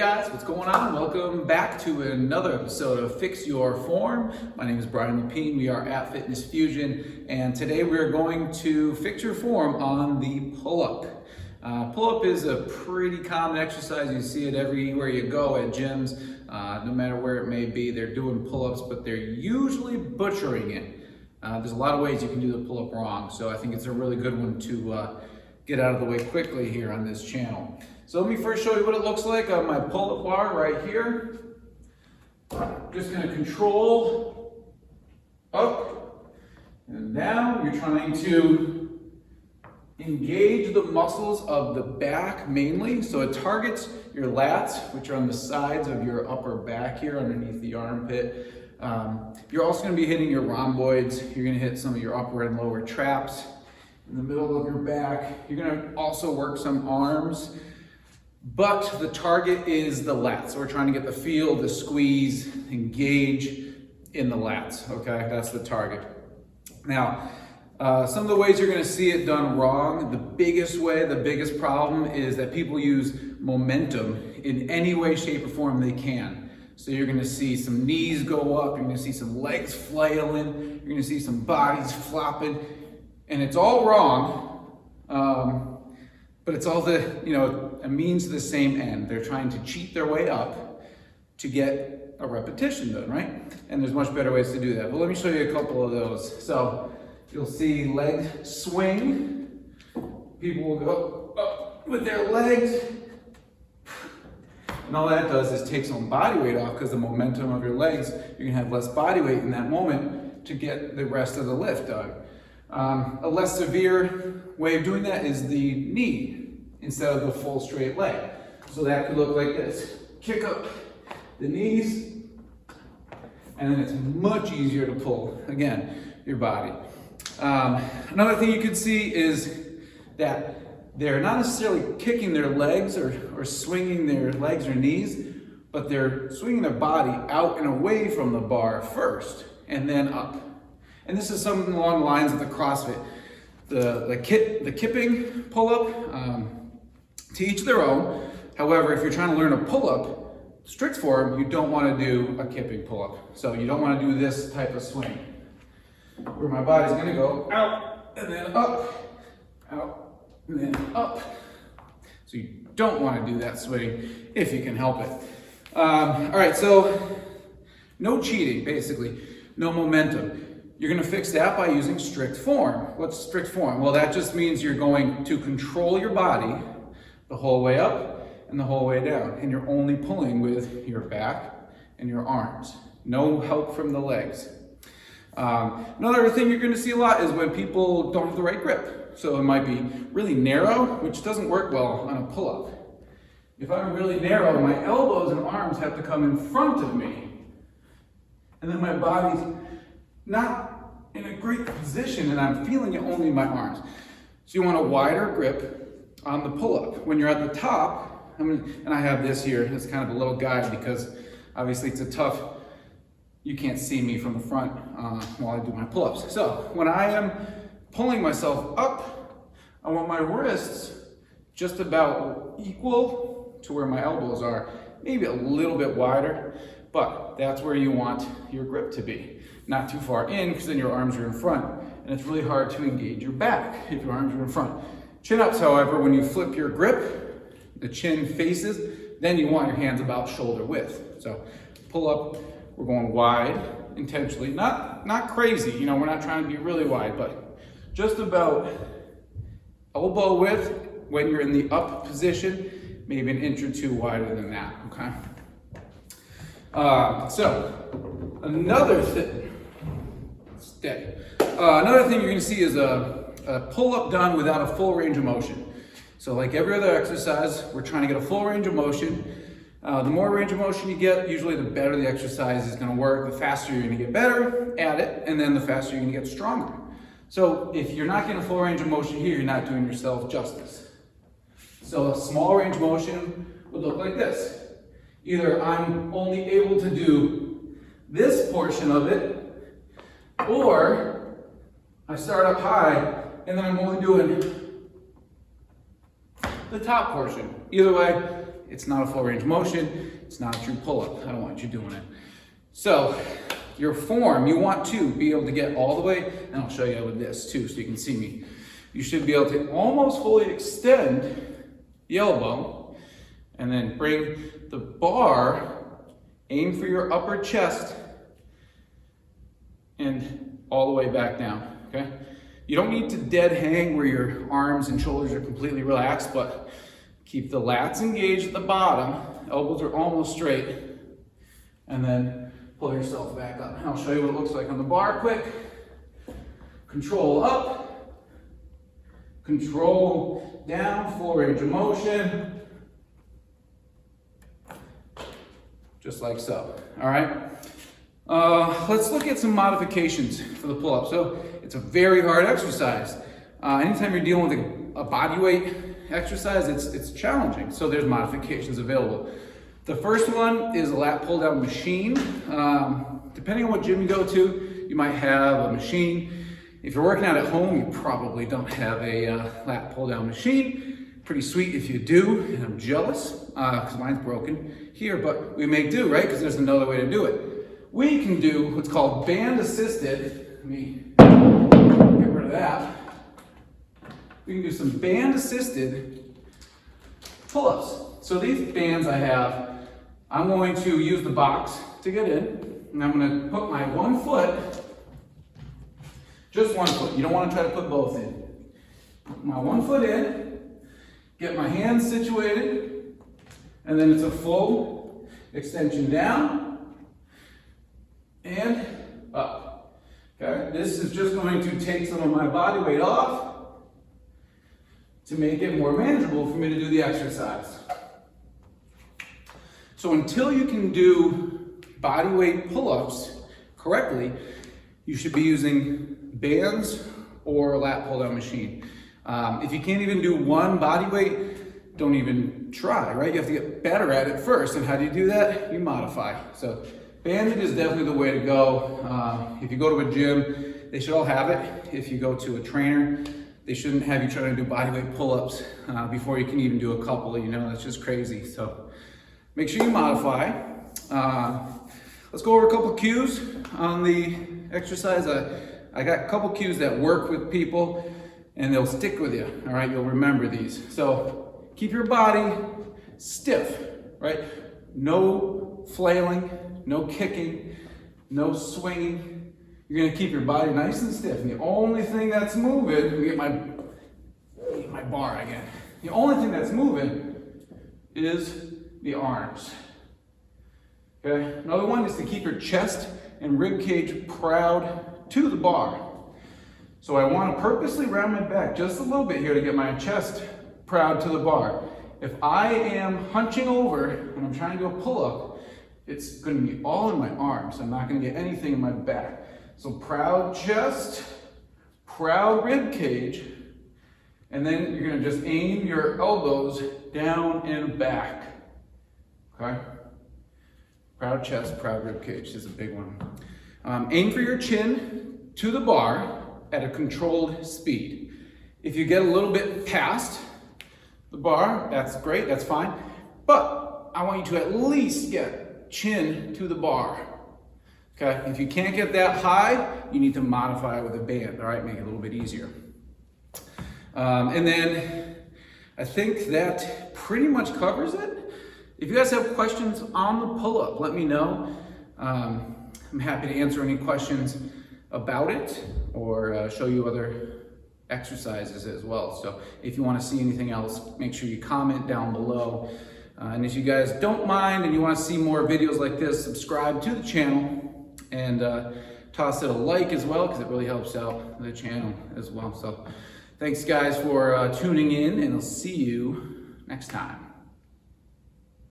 Guys, what's going on? Welcome back to another episode of Fix Your Form. My name is Brian Lapine. We are at Fitness Fusion, and today we're going to fix your form on the pull-up. Pull-up is a pretty common exercise. You see it everywhere you go at gyms, no matter where it may be. They're doing pull-ups, but they're usually butchering it. There's a lot of ways you can do the pull-up wrong, so I think it's a really good one to get out of the way quickly here on this channel. So let me first show you what it looks like on my pull-up bar right here. I'm just going to control up and down. You're trying to engage the muscles of the back mainly. So it targets your lats, which are on the sides of your upper back here underneath the armpit. You're also going to be hitting your rhomboids. You're going to hit some of your upper and lower traps in the middle of your back. You're going to also work some arms. But the target is the lats. So we're trying to get the feel, the squeeze, engage in the lats, okay? That's the target. Now, some of the ways you're gonna see it done wrong, the biggest way, the biggest problem is that people use momentum in any way, shape, or form they can. So you're gonna see some knees go up, you're gonna see some legs flailing, you're gonna see some bodies flopping, and it's all wrong. But it's all a means to the same end. They're trying to cheat their way up to get a repetition done, right? And there's much better ways to do that. But let me show you a couple of those. So you'll see leg swing. People will go up with their legs. And all that does is take some body weight off because the momentum of your legs, you're gonna have less body weight in that moment to get the rest of the lift done. A less severe way of doing that is the knee instead of the full straight leg. So that could look like this. Kick up the knees, and then it's much easier to pull, again, your body. Another thing you can see is that they're not necessarily kicking their legs or swinging their legs or knees, but they're swinging their body out and away from the bar first, and then up. And this is something along the lines of the CrossFit. The kipping pull-up, to each their own. However, if you're trying to learn a pull-up, strict form, you don't want to do a kipping pull-up. So you don't want to do this type of swing, where my body's going to go out and then up, out and then up. So you don't want to do that swing if you can help it. All right, so no cheating, basically, no momentum. You're going to fix that by using strict form. What's strict form? Well, that just means you're going to control your body the whole way up and the whole way down. And you're only pulling with your back and your arms. No help from the legs. Another thing you're going to see a lot is when people don't have the right grip. So it might be really narrow, which doesn't work well on a pull-up. If I'm really narrow, my elbows and arms have to come in front of me. And then my body's not in a great position, and I'm feeling it only in my arms. So you want a wider grip on the pull-up. When you're at the top, and I have this here, it's kind of a little guide because obviously it's a tough, you can't see me from the front while I do my pull-ups. So when I am pulling myself up, I want my wrists just about equal to where my elbows are, maybe a little bit wider, but that's where you want your grip to be. Not too far in, because then your arms are in front, and it's really hard to engage your back if your arms are in front. Chin-ups, however, when you flip your grip, the chin faces, then you want your hands about shoulder width. So pull up, we're going wide intentionally, not crazy, we're not trying to be really wide, but just about elbow width when you're in the up position, maybe an inch or two wider than that, okay? So another thing, another thing you're going to see is a pull-up done without a full range of motion. So like every other exercise, we're trying to get a full range of motion. The more range of motion you get, usually the better the exercise is going to work, the faster you're going to get better at it, and then the faster you're going to get stronger. So if you're not getting a full range of motion here, you're not doing yourself justice. So a small range of motion would look like this. Either I'm only able to do this portion of it, or I start up high and then I'm only doing the top portion. Either way, It's not a full range of motion. It's not a true pull-up. I don't want you doing it. So your form, you want to be able to get all the way, and I'll show you with this too so you can see me. You should be able to almost fully extend the elbow and then bring the bar, aim for your upper chest and all the way back down, okay? You don't need to dead hang where your arms and shoulders are completely relaxed, but keep the lats engaged at the bottom, elbows are almost straight, and then pull yourself back up. I'll show you what it looks like on the bar quick. Control up, control down, full range of motion. Just like so, all right? Let's look at some modifications for the pull-up. So it's a very hard exercise. Anytime you're dealing with a body weight exercise, it's challenging. So there's modifications available. The first one is a lat pull down machine. Depending on what gym you go to, you might have a machine. If you're working out at home, you probably don't have a lat pull down machine. Pretty sweet if you do, and I'm jealous because mine's broken here, but we make do, right? Because there's another way to do it. We can do what's called band assisted. Let me get rid of that. We can do some band assisted pull-ups. So these bands I have, I'm going to use the box to get in, and I'm going to put my one foot, just one foot. You don't want to try to put both in. Put my one foot in, get my hands situated, and then it's a full extension down and up. Okay, this is just going to take some of my body weight off to make it more manageable for me to do the exercise. So until you can do body weight pull-ups correctly, you should be using bands or a lat pull-down machine. If you can't even do one body weight, don't even try, right? You have to get better at it first. And how do you do that? You modify. So banded is definitely the way to go. If you go to a gym, they should all have it. If you go to a trainer, they shouldn't have you trying to do bodyweight pull-ups before you can even do a couple, you know, that's just crazy. So make sure you modify. Let's go over a couple cues on the exercise. I got a couple cues that work with people and they'll stick with you, all right? You'll remember these. So keep your body stiff, right? No flailing, no kicking, no swinging. You're gonna keep your body nice and stiff. And the only thing that's moving, let me get my bar again. The only thing that's moving is the arms. Okay, another one is to keep your chest and rib cage proud to the bar. So I want to purposely round my back just a little bit here to get my chest proud to the bar. If I am hunching over and I'm trying to do a pull-up, it's going to be all in my arms. I'm not going to get anything in my back. So proud chest, proud rib cage, and then you're going to just aim your elbows down and back. Okay? Proud chest, proud rib cage is a big one. Aim for your chin to the bar at a controlled speed. If you get a little bit past the bar, that's great, that's fine. But I want you to at least get chin to the bar. Okay, if you can't get that high, you need to modify it with a band, all right? Make it a little bit easier. And then I think that pretty much covers it. If you guys have questions on the pull-up, let me know. I'm happy to answer any questions about it or show you other exercises as well. So if you want to see anything else, make sure you comment down below. And if you guys don't mind and you want to see more videos like this, subscribe to the channel and toss it a like as well, because it really helps out the channel as well. So thanks guys for tuning in, and I'll see you next time.